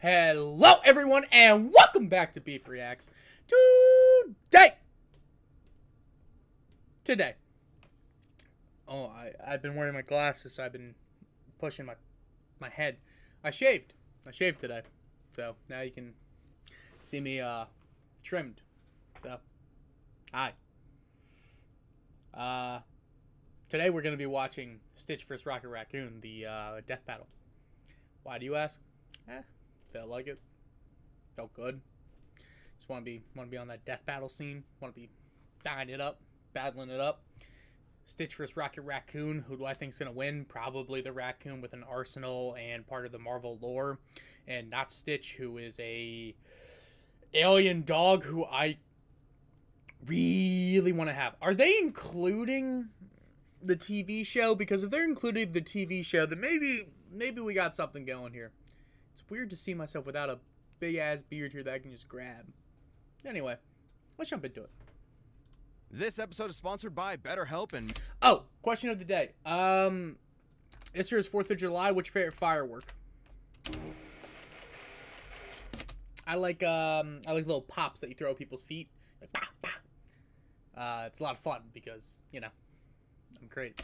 Hello, everyone, and welcome back to Beef Reacts. Today. Oh, I've been wearing my glasses, so I've been pushing my head. I shaved today, so now you can see me trimmed. So, hi. Today we're gonna be watching Stitch vs. Raccoon, the death battle. Why do you ask? Felt like it. Felt good. Just want to be on that death battle scene. Want to be dying it up, battling it up. Stitch vs. Raccoon. Who do I think's gonna win? Probably the Raccoon with an arsenal and part of the Marvel lore, and not Stitch, who is a alien dog who I really want to have. Are they including the TV show? Because if they're including the TV show, then maybe we got something going here. It's weird to see myself without a big-ass beard here that I can just grab. Anyway, let's jump into it. This episode is sponsored by BetterHelp and... Oh, question of the day. This year is 4th of July. What's your favorite firework? I like little pops that you throw at people's feet. Like, bah, bah. It's a lot of fun because, you know, I'm great.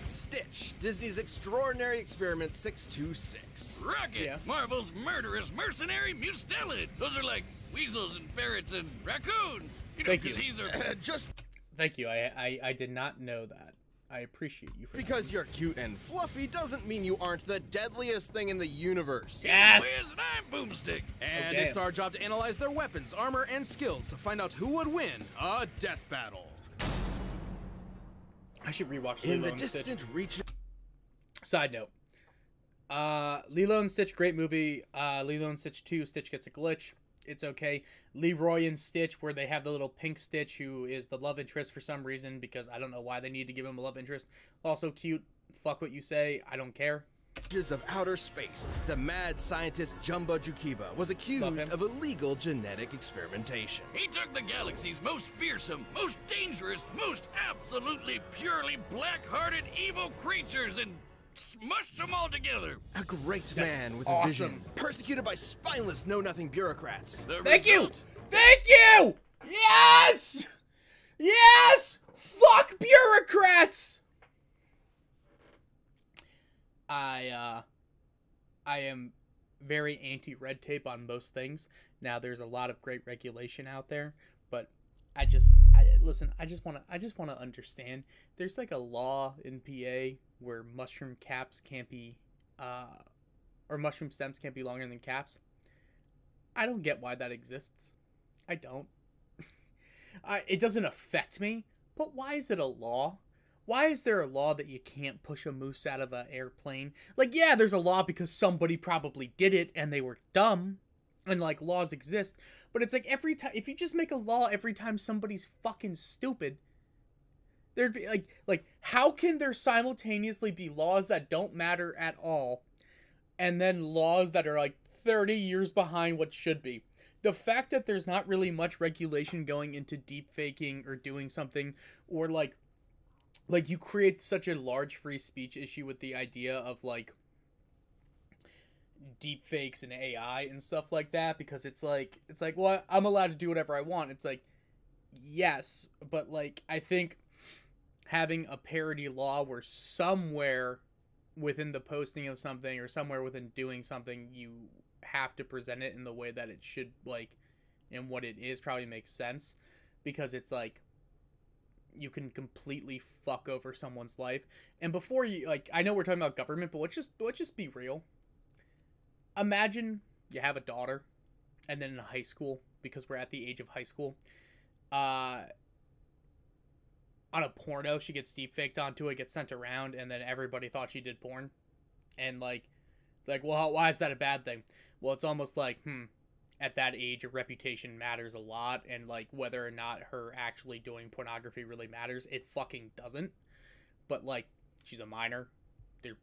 Stitch, Disney's Extraordinary Experiment 626. Rocket, Yeah. Marvel's murderous mercenary mustelid. Those are like weasels and ferrets and raccoons. You know, Thank you. because he's a... Just Thank you. I did not know that. I appreciate you for because that. you're cute and fluffy doesn't mean you aren't the deadliest thing in the universe. Yes! Whiz and I'm Boomstick. And Okay. it's our job to analyze their weapons, armor, and skills to find out who would win a death battle. I should rewatch In Lilo the and Stitch. distant reach... Side note. Lilo and Stitch, great movie. Lilo and Stitch 2, Stitch gets a glitch. It's okay. Leroy and Stitch, where they have the little pink Stitch, who is the love interest for some reason, because I don't know why they need to give him a love interest. Also cute. Fuck what you say. I don't care. of outer space, the mad scientist Jumba Jukiba was accused of illegal genetic experimentation. He took the galaxy's most fearsome, most dangerous, most absolutely purely black-hearted evil creatures and smushed them all together. A great That's man with awesome. a vision, persecuted by spineless know-nothing bureaucrats. The Thank you! result? Thank you! Yes! Yes! Fuck bureaucrats! I am very anti-red tape on most things. Now there's a lot of great regulation out there, but listen, I just want to understand. There's like a law in PA where mushroom caps can't be or mushroom stems can't be longer than caps. I don't get why that exists. I don't. It doesn't affect me, but why is it a law? Why is there a law that you can't push a moose out of an airplane? Like, yeah, there's a law because somebody probably did it and they were dumb. And, like, laws exist. But it's like every time... If you just make a law every time somebody's fucking stupid... There'd be, like, how can there simultaneously be laws that don't matter at all, and then laws that are, like, 30 years behind what should be? The fact that there's not really much regulation going into deep faking or doing something, or, like, you create such a large free speech issue with the idea of, like, deep fakes and AI and stuff like that, because it's like, well, I'm allowed to do whatever I want. It's like, yes, but, like, I think having a parody law where somewhere within the posting of something or somewhere within doing something, you have to present it in the way that it should, like, and what it is probably makes sense, because it's like, you can completely fuck over someone's life. And before you, like, I know we're talking about government, but let's just be real. Imagine you have a daughter, and then in high school, because we're at the age of high school, on a porno, she gets deep faked onto it, gets sent around, and then everybody thought she did porn. And, like, it's like, well, why is that a bad thing? Well, it's almost like, at that age, a reputation matters a lot, and, like, whether or not her actually doing pornography really matters, it fucking doesn't. But, like, she's a minor. They're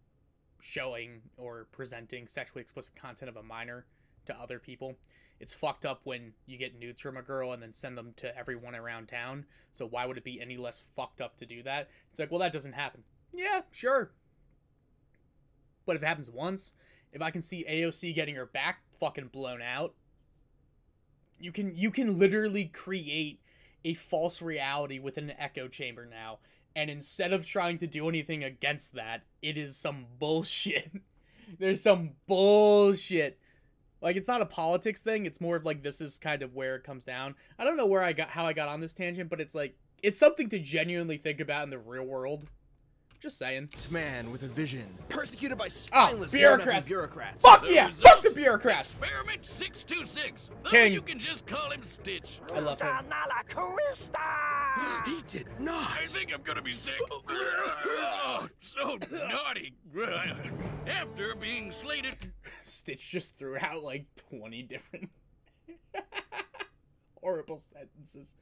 showing or presenting sexually explicit content of a minor to other people. It's fucked up when you get nudes from a girl and then send them to everyone around town, so why would it be any less fucked up to do that? It's like, well, that doesn't happen. Yeah, sure. But if it happens once, if I can see AOC getting her back fucking blown out, you can literally create a false reality within an echo chamber now. And instead of trying to do anything against that, it is some bullshit. There's some bullshit. Like, it's not a politics thing. It's more of like, this is kind of where it comes down. I don't know how I got on this tangent, but it's like, it's something to genuinely think about in the real world. Just saying. This man with a vision, persecuted by spineless bureaucrats. bureaucrats. Fuck yeah! Fuck the bureaucrats! Experiment 626. King. You can just call him Stitch. I love him. He did not. I think I'm gonna be sick. Oh, so naughty. After being slated. Stitch just threw out like 20 different horrible sentences.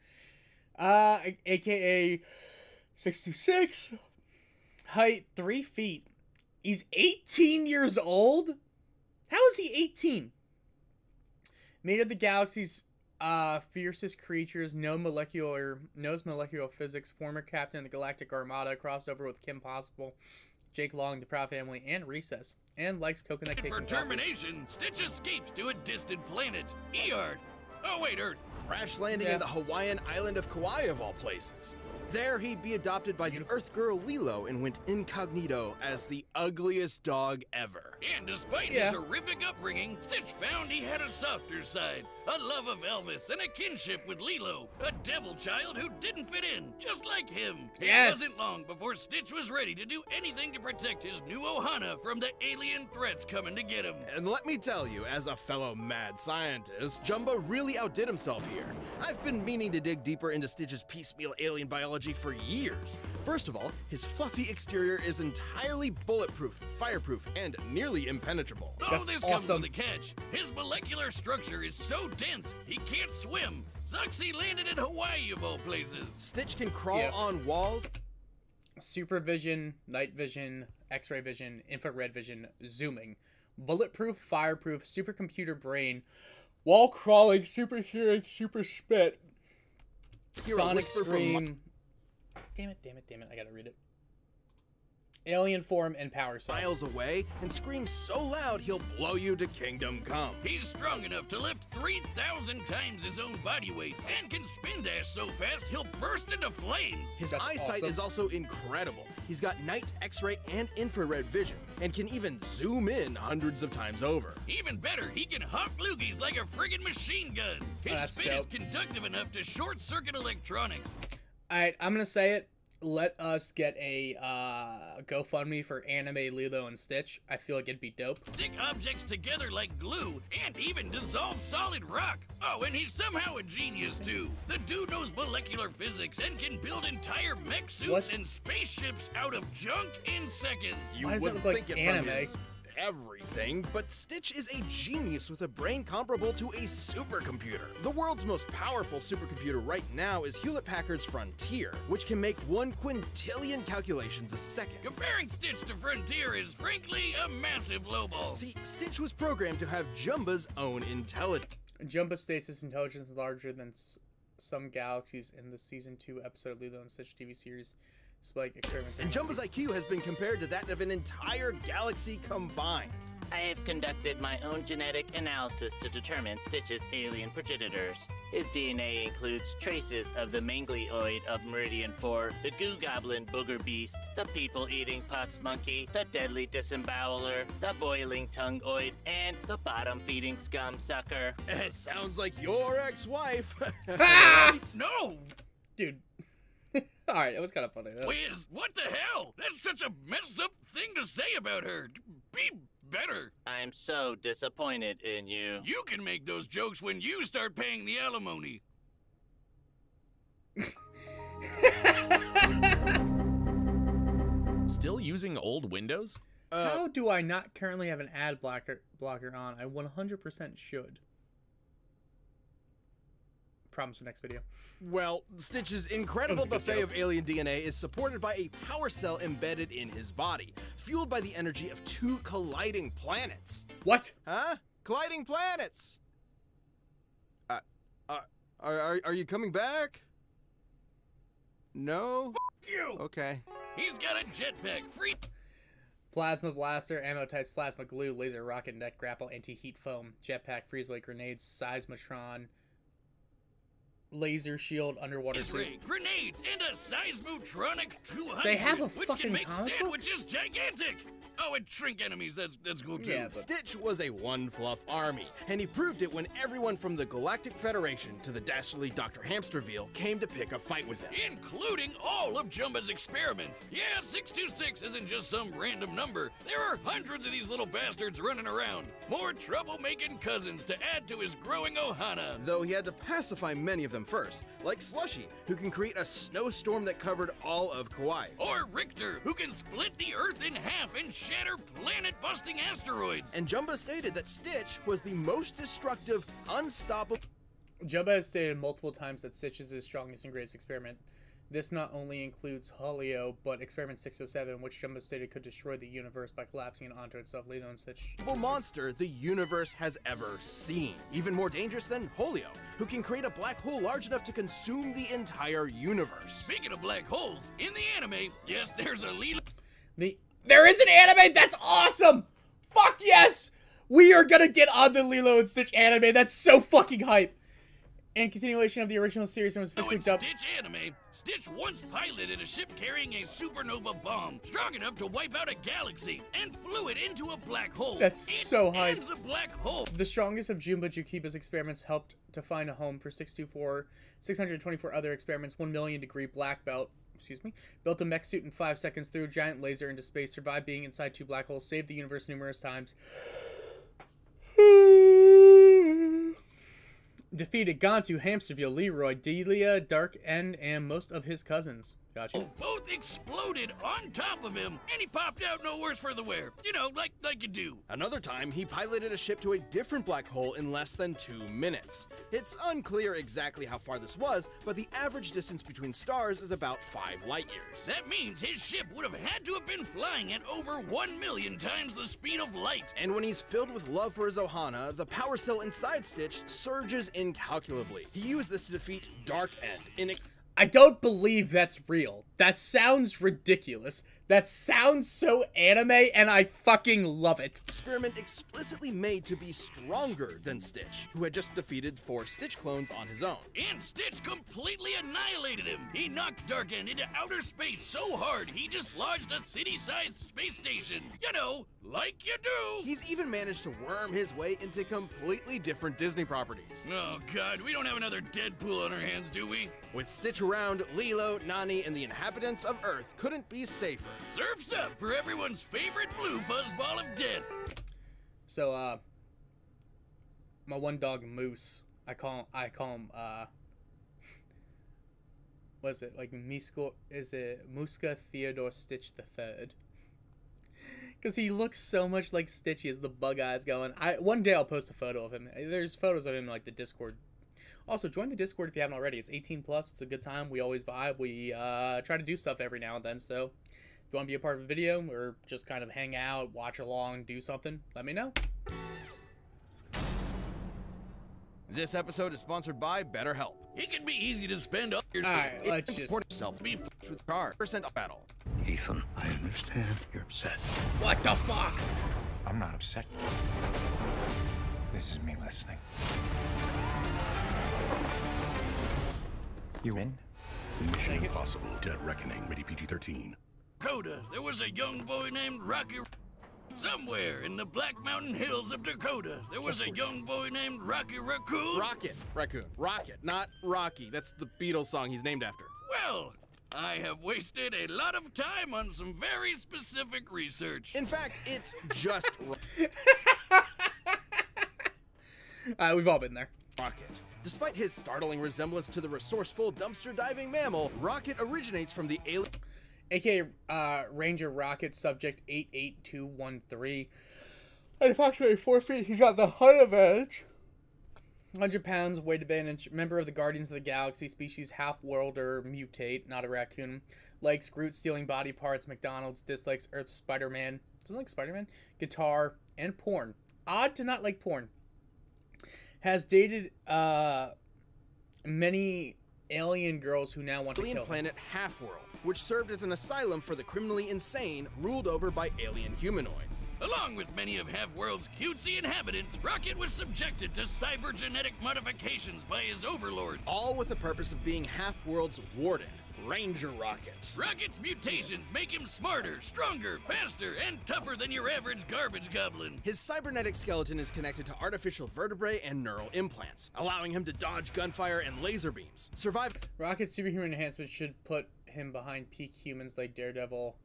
AKA 626. Height 3 feet. He's 18 years old? How is he 18? Made of the galaxy's fiercest creatures, knows molecular physics, former captain of the Galactic Armada, crossover with Kim Possible, Jake Long, the Proud Family, and Recess, and likes coconut cake. For termination, Stitch escapes to a distant planet, Earth. Oh wait, Earth. Crash landing in the Hawaiian island of Kauai, of all places. There, he'd be adopted by the Earth girl Lilo and went incognito as the ugliest dog ever. And despite his horrific upbringing, Stitch found he had a softer side, a love of Elvis, and a kinship with Lilo, a devil child who didn't fit in, just like him. It wasn't long before Stitch was ready to do anything to protect his new Ohana from the alien threats coming to get him. And let me tell you, as a fellow mad scientist, Jumbo really outdid himself here. I've been meaning to dig deeper into Stitch's piecemeal alien biology for years. First of all, his fluffy exterior is entirely bulletproof, fireproof, and nearly impenetrable. Oh, this comes with a catch. His molecular structure is so dense, he can't swim. Sucks he landed in Hawaii, of all places. Stitch can crawl on walls. Supervision, night vision, x-ray vision, infrared vision, zooming. Bulletproof, fireproof, supercomputer brain, wall crawling, super hearing, super spit. Sonic scream. Damn it, I gotta read it. Alien form and power cell. Miles away and screams so loud he'll blow you to kingdom come. He's strong enough to lift 3,000 times his own body weight and can spin dash so fast he'll burst into flames. His eyesight is also incredible. He's got night, x-ray, and infrared vision and can even zoom in hundreds of times over. Even better, he can hop loogies like a friggin' machine gun. His spin is conductive enough to short-circuit electronics. Alright, I'm gonna say it. Let us get a GoFundMe for anime Lilo and Stitch. I feel like it'd be dope. Stick objects together like glue and even dissolve solid rock. Oh, and he's somehow a genius too. The dude knows molecular physics and can build entire mech suits and spaceships out of junk in seconds. You wouldn't think it from his everything, but Stitch is a genius with a brain comparable to a supercomputer. The world's most powerful supercomputer right now is Hewlett-Packard's Frontier, which can make 1 quintillion calculations a second. Comparing Stitch to Frontier is frankly a massive lowball. See, Stitch was programmed to have Jumba's own intelligence. Jumba states his intelligence is larger than some galaxies in the Season 2 episode Lilo and Stitch TV series. And Jumba's IQ has been compared to that of an entire galaxy combined. I have conducted my own genetic analysis to determine Stitch's alien progenitors. His DNA includes traces of the manglioid of Meridian 4, the goo goblin booger beast, the people-eating pus monkey, the deadly disemboweler, the boiling tongue-oid, and the bottom-feeding scum sucker. It sounds like your ex-wife. Right? No! Dude. Alright, it was kind of funny. Wiz, what the hell? That's such a messed up thing to say about her. Be better. I'm so disappointed in you. You can make those jokes when you start paying the alimony. Still using old Windows? How do I not currently have an ad blocker on? I 100% should. Promise for next video. Well, Stitch's incredible buffet of alien DNA is supported by a power cell embedded in his body, fueled by the energy of 2 colliding planets. What? Huh? Colliding planets! Are you coming back? No? F*** you! Okay. He's got a jetpack. Free. Plasma blaster, ammo types, plasma glue, laser rocket, net grapple, anti-heat foam, jetpack, freezeway grenades, seismotron, laser shield, underwater suit. Grenades, and a seismotronic 200. They have a which fucking can make comic book? sandwiches gigantic. Oh, and shrink enemies. That's cool too. Yeah, but Stitch was a one-fluff army, and he proved it when everyone from the Galactic Federation to the dastardly Dr. Hamsterville came to pick a fight with him. Including all of Jumba's experiments. Yeah, 626 isn't just some random number. There are hundreds of these little bastards running around. More trouble-making cousins to add to his growing ohana. Though he had to pacify many of them first, like Slushy, who can create a snowstorm that covered all of Kauai. Or Richter, who can split the Earth in half and shatter planet-busting asteroids. And Jumba stated that Stitch was the most destructive, unstoppable... Jumba has stated multiple times that Stitch is his strongest and greatest experiment. This not only includes Holio, but Experiment 607, which Jumba stated could destroy the universe by collapsing it onto itself, leaving on Stitch. monster the universe has ever seen. Even more dangerous than Holio, who can create a black hole large enough to consume the entire universe. Speaking of black holes, in the anime, yes, there's a Lilo. There is an anime? That's awesome! Fuck yes! We are gonna get on the Lilo and Stitch anime. That's so fucking hype. In continuation of the original series, and was officially dubbed. Stitch anime, Stitch once piloted a ship carrying a supernova bomb strong enough to wipe out a galaxy and flew it into a black hole. That's so hype. And the black hole. The strongest of Jumba Jukiba's experiments helped to find a home for 624 other experiments. 1 million degree black belt. Built a mech suit in 5 seconds, threw a giant laser into space, survived being inside 2 black holes, saved the universe numerous times. Defeated Gantu, Hamsterville, Leroy, Delia, Dark End, and most of his cousins. Gotcha. Oh, both exploded on top of him, and he popped out no worse for the wear. You know, like you do. Another time, he piloted a ship to a different black hole in less than 2 minutes. It's unclear exactly how far this was, but the average distance between stars is about 5 light years. That means his ship would have had to have been flying at over 1 million times the speed of light. And when he's filled with love for his ohana, the power cell inside Stitch surges incalculably. He used this to defeat Dark End. I don't believe that's real. That sounds ridiculous. That sounds so anime, and I fucking love it. Experiment explicitly made to be stronger than Stitch, who had just defeated 4 Stitch clones on his own. And Stitch completely annihilated him. He knocked Dark End into outer space so hard he dislodged a city-sized space station. You know, like you do. He's even managed to worm his way into completely different Disney properties. Oh god, we don't have another Deadpool on our hands, do we? With Stitch around, Lilo, Nani, and the inhabitants of Earth couldn't be safer. Surf's up for everyone's favorite blue fuzzball of death. So, my one dog Moose, I call him, what is it, like Muska Theodore Stitch III? Because he looks so much like Stitch. He has the bug eyes going. One day I'll post a photo of him. There's photos of him in, like, the Discord. Also, join the Discord if you haven't already. It's 18+. It's a good time. We always vibe. We try to do stuff every now and then. So if you want to be a part of a video or just kind of hang out, watch along, do something, let me know. This episode is sponsored by BetterHelp. It can be easy to spend all your Alright, let's just... Yourself be with car % battle. Ethan, I understand you're upset. What the fuck? I'm not upset. This is me listening. You in? Mission Impossible: Dead Reckoning, rated PG-13. Dakota, there was a young boy named Rocky. Somewhere in the Black Mountain Hills of Dakota, there was a young boy named Rocky Raccoon. Raccoon. Rocket, not Rocky. That's the Beatles song he's named after. Well, I have wasted a lot of time on some very specific research. In fact, it's just We've all been there. Rocket. Despite his startling resemblance to the resourceful dumpster diving mammal, Rocket originates from the alien... AKA Ranger Rocket Subject 88213. At approximately 4 feet, he's got the height advantage. 100 pounds, weight advantage. Member of the Guardians of the Galaxy, species half-worlder, mutate, not a raccoon. Likes Groot stealing body parts, McDonald's, dislikes Earth, Spider-Man. Doesn't like Spider-Man. Guitar, and porn. Odd to not like porn. Has dated many alien girls who now want to kill him. Planet Half-World, which served as an asylum for the criminally insane ruled over by alien humanoids. Along with many of Half-World's cutesy inhabitants, Rocket was subjected to cybergenetic modifications by his overlords. All with the purpose of being Half-World's warden, Ranger Rocket. Rocket's mutations make him smarter, stronger, faster, and tougher than your average garbage goblin. His cybernetic skeleton is connected to artificial vertebrae and neural implants, allowing him to dodge gunfire and laser beams. Rocket's superhuman enhancement should put him behind peak humans like Daredevil.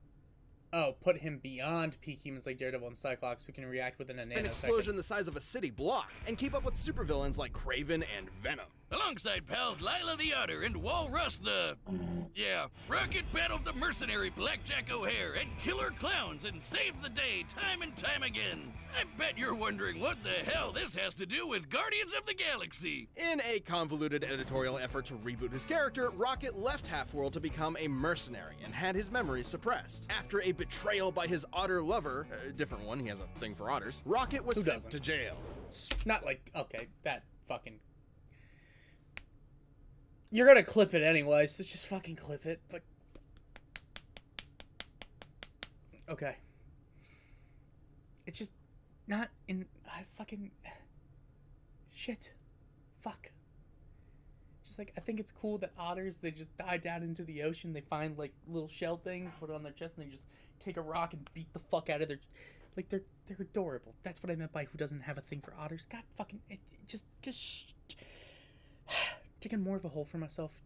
Oh, put him beyond peak humans like Daredevil and Cyclops, who can react within a nanosecond. An explosion the size of a city block, and keep up with supervillains like Kraven and Venom. Alongside pals Lila the Otter and Walrus the... Yeah, Rocket battled the mercenary Blackjack O'Hare and killer clowns and saved the day time and time again. I bet you're wondering what the hell this has to do with Guardians of the Galaxy. In a convoluted editorial effort to reboot his character, Rocket left Half-World to become a mercenary and had his memories suppressed. After a betrayal by his otter lover, a different one, he has a thing for otters, Rocket was sent to jail. Not like, okay, that fucking... You're gonna clip it anyway, so just fucking clip it, but... Okay. It's just not in... I fucking... Shit. Fuck. Just like, I think it's cool that otters, they just dive down into the ocean, they find like little shell things, put it on their chest, and they just take a rock and beat the fuck out of their... Like, they're adorable. That's what I meant by who doesn't have a thing for otters. God fucking... Just digging more of a hole for myself,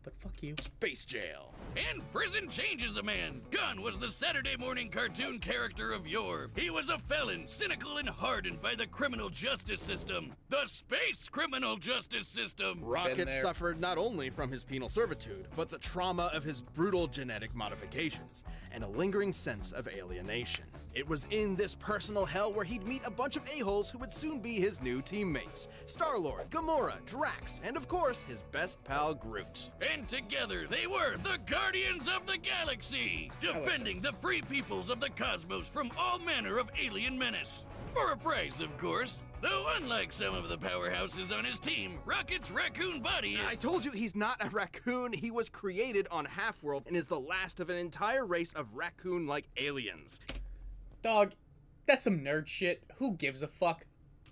but fuck you. Space jail. And prison changes a man. Gunn was the Saturday morning cartoon character of yore. He was a felon, cynical and hardened by the criminal justice system. The space criminal justice system. Rocket suffered not only from his penal servitude, but the trauma of his brutal genetic modifications, and a lingering sense of alienation. It was in this personal hell where he'd meet a bunch of a-holes who would soon be his new teammates. Star-Lord, Gamora, Drax, and of course, his best pal Groot. And together, they were the Guardians of the Galaxy, defending the free peoples of the cosmos from all manner of alien menace. For a price, of course. Though unlike some of the powerhouses on his team, Rocket's raccoon body is... I told you he's not a raccoon. He was created on Half-World and is the last of an entire race of raccoon-like aliens. Dog, that's some nerd shit. Who gives a fuck?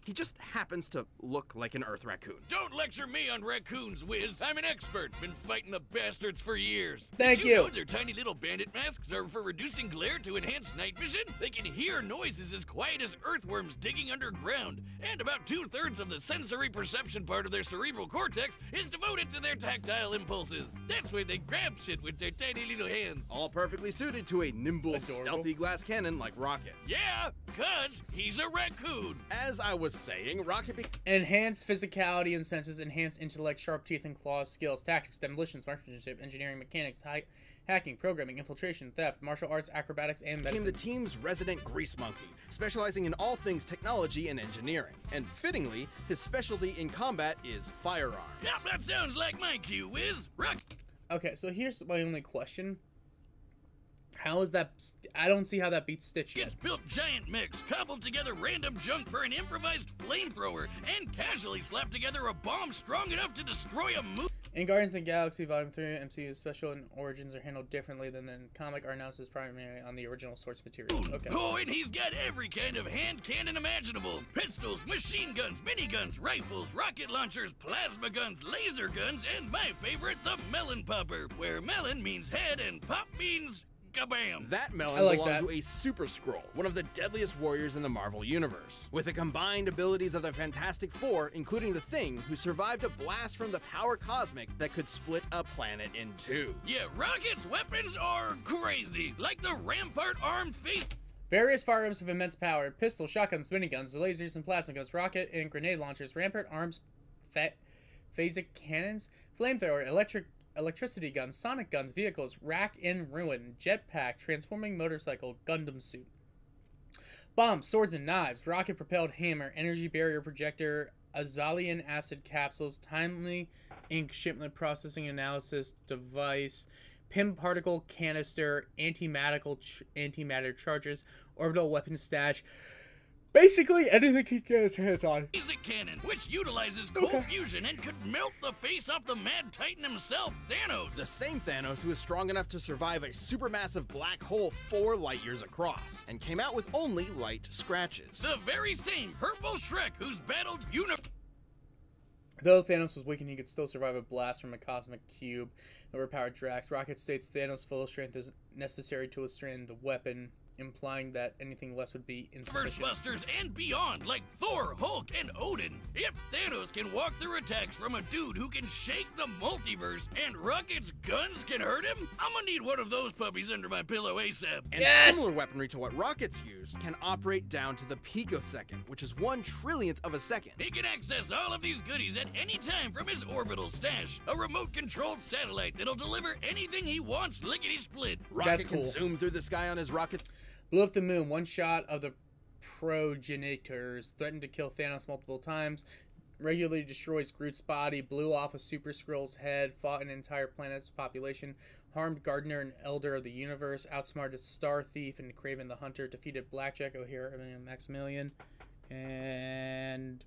He just happens to look like an Earth raccoon. Don't lecture me on raccoons, Wiz. I'm an expert. Been fighting the bastards for years. Thank Did you. know their tiny little bandit masks are for reducing glare to enhance night vision? They can hear noises as quiet as earthworms digging underground. And about 2/3 of the sensory perception part of their cerebral cortex is devoted to their tactile impulses. That's why they grab shit with their tiny little hands. All perfectly suited to a nimble, stealthy glass cannon like Rocket. Yeah, 'cause he's a raccoon. As I was saying, Rocket enhanced physicality and senses, enhanced intellect, sharp teeth and claws, skills, tactics, demolition, marksmanship, engineering, mechanics, hacking, programming, infiltration, theft, martial arts, acrobatics, and medicine. Became the team's resident grease monkey, specializing in all things technology and engineering. And fittingly, his specialty in combat is firearms. Yeah, that sounds like my cue, Wiz. Okay, so here's my only question. How is that? I don't see how that beats Stitch yet. It's built giant mechs, cobbled together random junk for an improvised flamethrower, and casually slapped together a bomb strong enough to destroy a moon. In Guardians of the Galaxy Volume 3, MCU's special and origins are handled differently than the comic are announced as primarily on the original source material. Okay. Oh, and he's got every kind of hand cannon imaginable. Pistols, machine guns, miniguns, rifles, rocket launchers, plasma guns, laser guns, and my favorite, the melon popper, where melon means head and pop means... kabam! That melon belonged to a Super Skrull, one of the deadliest warriors in the Marvel Universe. With the combined abilities of the Fantastic Four, including the Thing, who survived a blast from the power cosmic that could split a planet in two. Yeah, Rocket's weapons are crazy, like the Rampart armed face. Various firearms of immense power: pistols, shotguns, miniguns, lasers, and plasma guns, rocket and grenade launchers, Rampart arms, phasic cannons, flamethrower, electricity guns, sonic guns, vehicles, rack and ruin, jetpack, transforming motorcycle, Gundam suit, bombs, swords and knives, rocket-propelled hammer, energy barrier projector, azalian acid capsules, timely ink shipment processing analysis device, PIM particle canister, antimatter charges, orbital weapon stash. Basically, anything he can get his hands on. Laser cannon, which utilizes cold fusion and could melt the face off the Mad Titan himself, Thanos. The same Thanos who is strong enough to survive a supermassive black hole 4 light years across, and came out with only light scratches. The very same Purple Shrek who's battled Though Thanos was weakened, he could still survive a blast from a cosmic cube. Overpowered Drax. Rocket states Thanos' full strength is necessary to withstand the weapon, implying that anything less would be insufficient. Busters and beyond, like Thor, Hulk, and Odin. If Thanos can walk through attacks from a dude who can shake the multiverse and Rocket's guns can hurt him, I'm gonna need one of those puppies under my pillow ASAP. And similar weaponry to what Rockets use can operate down to the picosecond, which is 1/trillionth of a second. He can access all of these goodies at any time from his orbital stash. A remote-controlled satellite that'll deliver anything he wants lickety-split. Rocket can zoom through the sky on his rocket. Blew up the moon. One shot of the progenitors. Threatened to kill Thanos multiple times. Regularly destroys Groot's body. Blew off a Super Skrull's head. Fought an entire planet's population. Harmed Gardener and Elder of the Universe. Outsmarted Star Thief and Kraven the Hunter. Defeated Blackjack, O'Hare, and Maximilian. And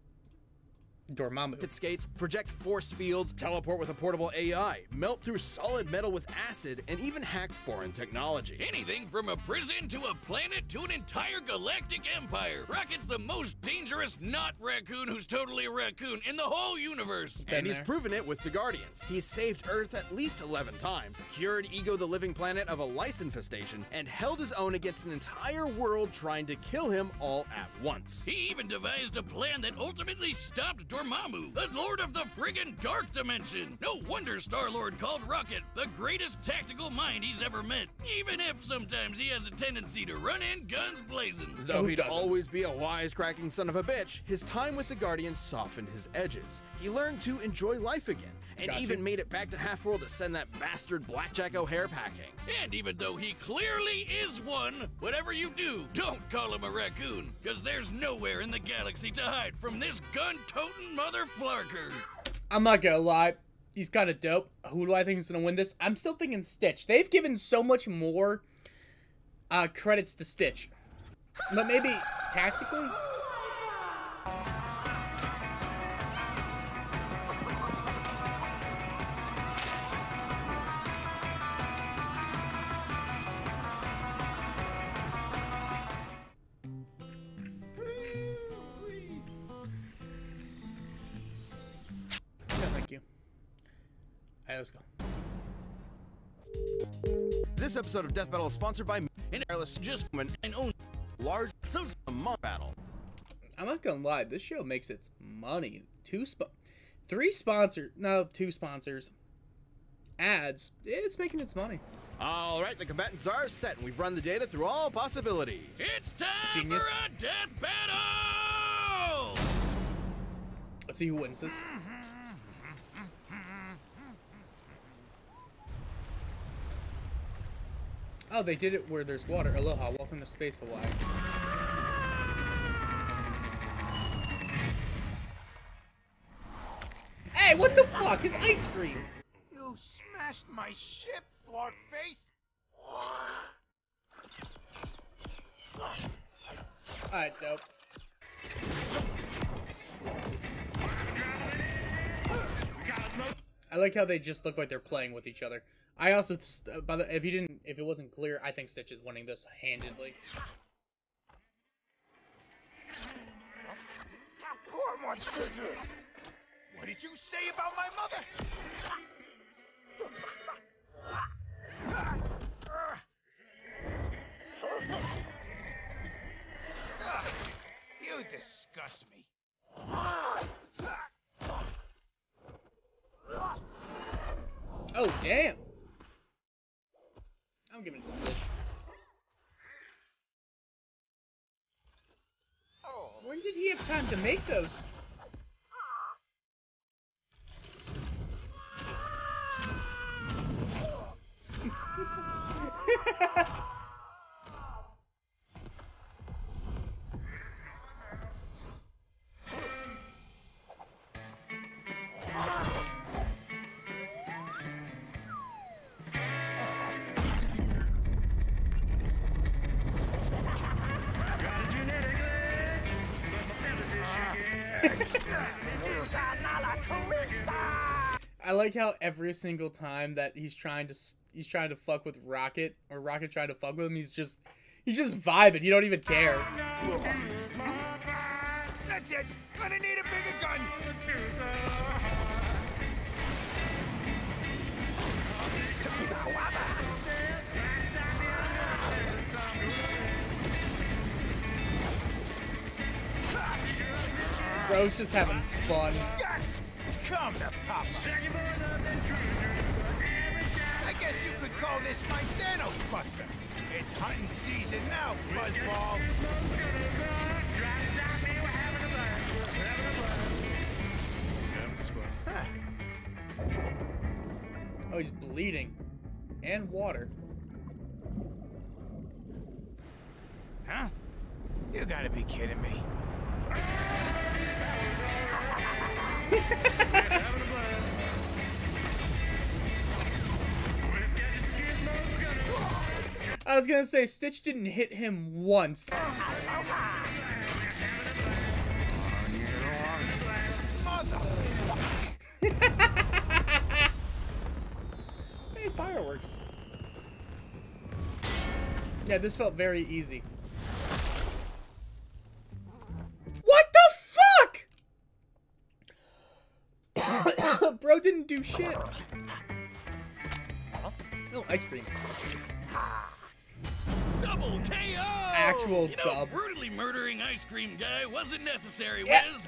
Dormammu. Rocket skates, project force fields, teleport with a portable AI, melt through solid metal with acid, and even hack foreign technology. Anything from a prison to a planet to an entire galactic empire. Rocket's the most dangerous not raccoon who's totally a raccoon in the whole universe. And he's proven it with the Guardians. He's saved Earth at least 11 times, cured Ego the Living Planet of a lice infestation, and held his own against an entire world trying to kill him all at once. He even devised a plan that ultimately stopped Dormammu, the Lord of the friggin' Dark Dimension. No wonder Star-Lord called Rocket the greatest tactical mind he's ever met, even if sometimes he has a tendency to run in guns blazing. Though he'd always be a wisecracking son of a bitch, his time with the Guardians softened his edges. He learned to enjoy life again, and even made it back to Half-World to send that bastard Blackjack O'Hare packing. And even though he clearly is one, whatever you do, don't call him a raccoon, because there's nowhere in the galaxy to hide from this gun-toting mother flarker. I'm not gonna lie, he's kind of dope. Who do I think is gonna win this? I'm still thinking Stitch. They've given so much more credits to Stitch, but maybe tactically. Let's go. This episode of Death Battle is sponsored by Wireless Just and own large social battle. I'm not gonna lie, this show makes its money. Two sponsors. Ads. It's making its money. All right, the combatants are set, and we've run the data through all possibilities. It's time for a death battle! Let's see who wins this. Oh, they did it where there's water. Aloha, welcome to Space Hawaii. Hey, what the fuck is ice cream? You smashed my ship, Flark Face! Alright, dope. I like how they just look like they're playing with each other. I also, if it wasn't clear, I think Stitch is winning this handedly. Poor monster! What did you say about my mother? You disgust me. Oh, damn! I'm giving it to Stitch. When did he have time to make those? I like how every single time that he's trying to fuck with Rocket, or Rocket trying to fuck with him, he's just vibing. You don't even care. That's it. Gonna need a bigger gun. Bro's just having fun. Come to Papa. I guess you could call this my Thanos Buster. It's hunting season now, Buzzball. Oh, he's bleeding. And water. Huh? You gotta be kidding me. I was gonna say, Stitch didn't hit him once. Hey, fireworks. Yeah, this felt very easy. What the fuck? Bro didn't do shit. Oh, ice cream. Double KO! Actual you know, dub. brutally murdering Ice Cream Guy wasn't necessary, Yeah. Wiz.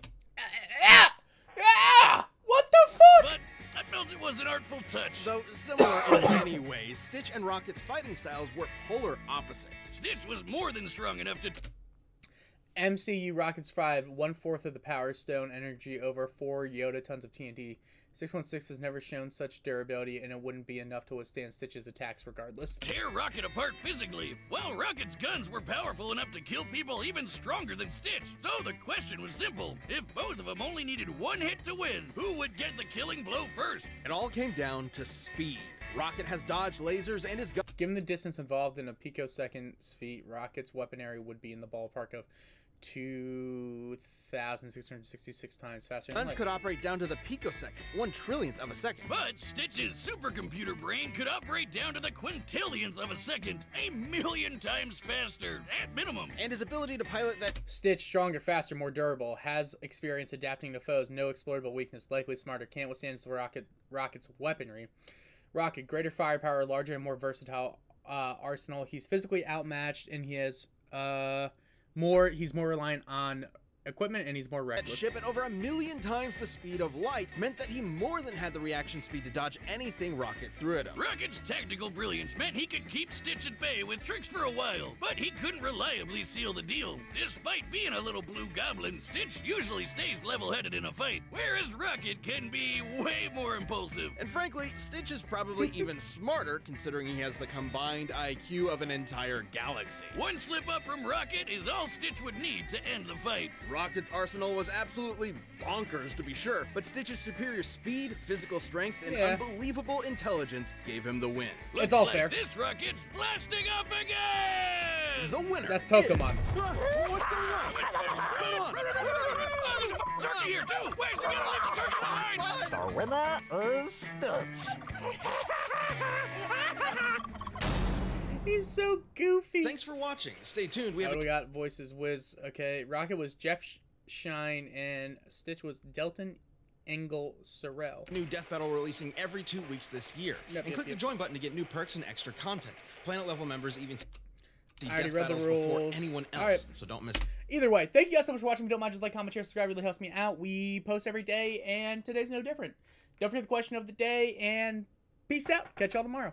What the fuck? But I felt it was an artful touch. Though similar in many ways, Stitch and Rocket's fighting styles were polar opposites. Stitch was more than strong enough to... MCU Rockets 5, 1/4 of the Power Stone energy over 4 Yoda tons of TNT. 616 has never shown such durability, and it wouldn't be enough to withstand Stitch's attacks regardless. tear Rocket apart physically, while Rocket's guns were powerful enough to kill people even stronger than Stitch. So the question was simple. If both of them only needed one hit to win, who would get the killing blow first? It all came down to speed. Rocket has dodged lasers and his gun. Given the distance involved in a picoseconds feat, Rocket's weapon area would be in the ballpark of 2,666 times faster than Guns light. could operate down to the picosecond, 1/trillionth of a second. But Stitch's supercomputer brain could operate down to the quintillionth of a second, 1,000,000 times faster, at minimum. And his ability to pilot that Stitch, stronger, faster, more durable, has experience adapting to foes, no exploitable weakness, likely smarter, can't withstand Rocket's weaponry. Rocket, greater firepower, larger and more versatile arsenal. He's physically outmatched, and he has he's more reliant on equipment, and he's more reckless. ship at over 1,000,000 times the speed of light meant that he more than had the reaction speed to dodge anything Rocket threw at him. Rocket's tactical brilliance meant he could keep Stitch at bay with tricks for a while, but he couldn't reliably seal the deal. Despite being a little blue goblin, Stitch usually stays level-headed in a fight, whereas Rocket can be way more impulsive. And frankly, Stitch is probably even smarter considering he has the combined IQ of an entire galaxy. One slip up from Rocket is all Stitch would need to end the fight. Rocket's arsenal was absolutely bonkers to be sure, but Stitch's superior speed, physical strength, and unbelievable intelligence gave him the win. It's all Looks fair. like this Rocket's blasting off again! The winner. That's Pokemon. What's going on? What's going on? Oh, there's a turkey here too! Where's he gonna leave the turkey behind? The winner is Stitch. He's so goofy. Thanks for watching. Stay tuned. We What have do we got? Voices Wiz. Okay, Rocket was Jeff Shine, and Stitch was Delton Engel Sorrell. a new Death Battle releasing every 2 weeks this year. And click the join button to get new perks and extra content. Planet level members even see I already Death read the Battles before rules. anyone else, All right. so don't miss. Either way, thank you guys so much for watching. If you don't mind, just like, comment, share, subscribe. It really helps me out. We post every day, and today's no different. Don't forget the question of the day, and peace out. Catch y'all tomorrow.